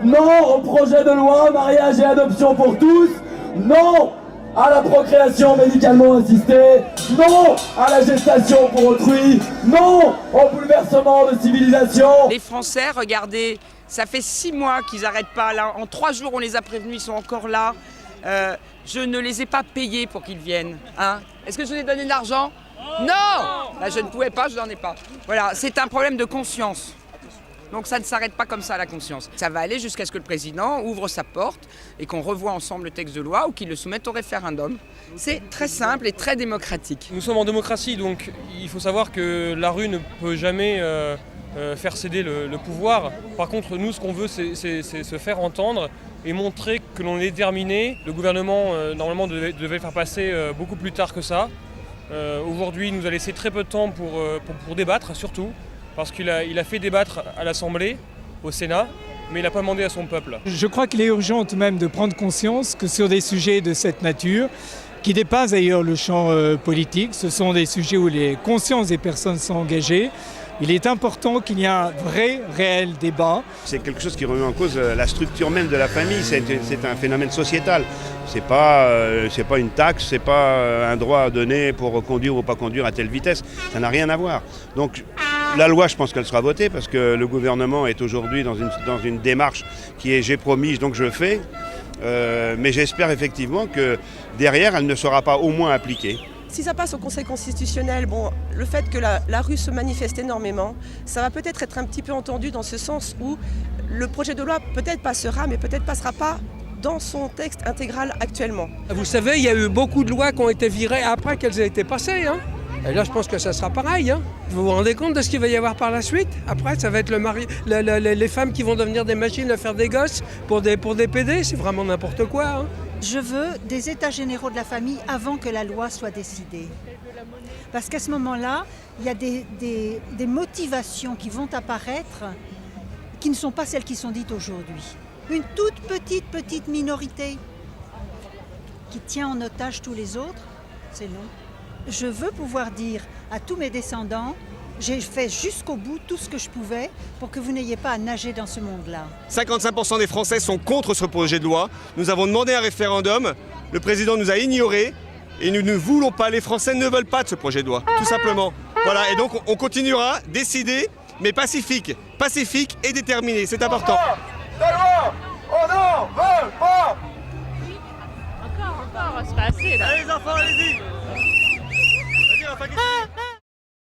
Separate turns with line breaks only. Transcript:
Non au projet de loi mariage et adoption pour tous. Non à la procréation médicalement assistée. Non à la gestation pour autrui. Non au bouleversement de civilisation.
Les Français, regardez, ça fait 6 mois qu'ils n'arrêtent pas. Là, en 3 jours, on les a prévenus, ils sont encore là. Je ne les ai pas payés pour qu'ils viennent. Hein. Est-ce que je vous ai donné de l'argent ? Non, je ne pouvais pas, je n'en ai pas. Voilà, c'est un problème de conscience. Donc ça ne s'arrête pas comme ça, la conscience. Ça va aller jusqu'à ce que le président ouvre sa porte et qu'on revoie ensemble le texte de loi ou qu'il le soumette au référendum. C'est très simple et très démocratique.
Nous sommes en démocratie, donc il faut savoir que la rue ne peut jamais faire céder le pouvoir. Par contre, nous, ce qu'on veut, c'est se faire entendre et montrer que l'on est déterminé. Le gouvernement, normalement, devait le faire passer beaucoup plus tard que ça. Aujourd'hui, il nous a laissé très peu de temps pour débattre, surtout. Parce qu'il a fait débattre à l'Assemblée, au Sénat, mais il n'a pas demandé à son peuple.
Je crois qu'il est urgent tout de même de prendre conscience que sur des sujets de cette nature, qui dépassent d'ailleurs le champ politique, ce sont des sujets où les consciences des personnes sont engagées. Il est important qu'il y ait un vrai, réel débat.
C'est quelque chose qui remet en cause la structure même de la famille, c'est un phénomène sociétal. C'est pas une taxe, c'est pas un droit à donner pour conduire ou pas conduire à telle vitesse, ça n'a rien à voir. Donc la loi, je pense qu'elle sera votée parce que le gouvernement est aujourd'hui dans une démarche qui est « j'ai promis, donc je fais ». Mais j'espère effectivement que derrière, elle ne sera pas au moins appliquée.
Si ça passe au Conseil constitutionnel, bon, le fait que la rue se manifeste énormément, ça va peut-être être un petit peu entendu dans ce sens où le projet de loi peut-être passera, mais peut-être passera pas dans son texte intégral actuellement.
Vous savez, il y a eu beaucoup de lois qui ont été virées après qu'elles aient été passées. Hein. Et là, je pense que ça sera pareil. Hein. Vous vous rendez compte de ce qu'il va y avoir par la suite ? Après, ça va être les femmes qui vont devenir des machines à faire des gosses pour des PD. C'est vraiment n'importe quoi. Hein.
Je veux des états généraux de la famille avant que la loi soit décidée. Parce qu'à ce moment-là, il y a des motivations qui vont apparaître qui ne sont pas celles qui sont dites aujourd'hui. Une toute petite minorité qui tient en otage tous les autres, c'est long. Je veux pouvoir dire à tous mes descendants, j'ai fait jusqu'au bout tout ce que je pouvais pour que vous n'ayez pas à nager dans ce monde-là.
55% des Français sont contre ce projet de loi. Nous avons demandé un référendum, le président nous a ignorés et nous ne voulons pas, les Français ne veulent pas de ce projet de loi, tout simplement. Voilà, et donc on continuera, décidé, mais pacifique et déterminé, c'est important.
La loi, on n'en veut pas.
Encore, c'est pas assez là.
Allez les enfants, allez-y. Vas-y, on va faire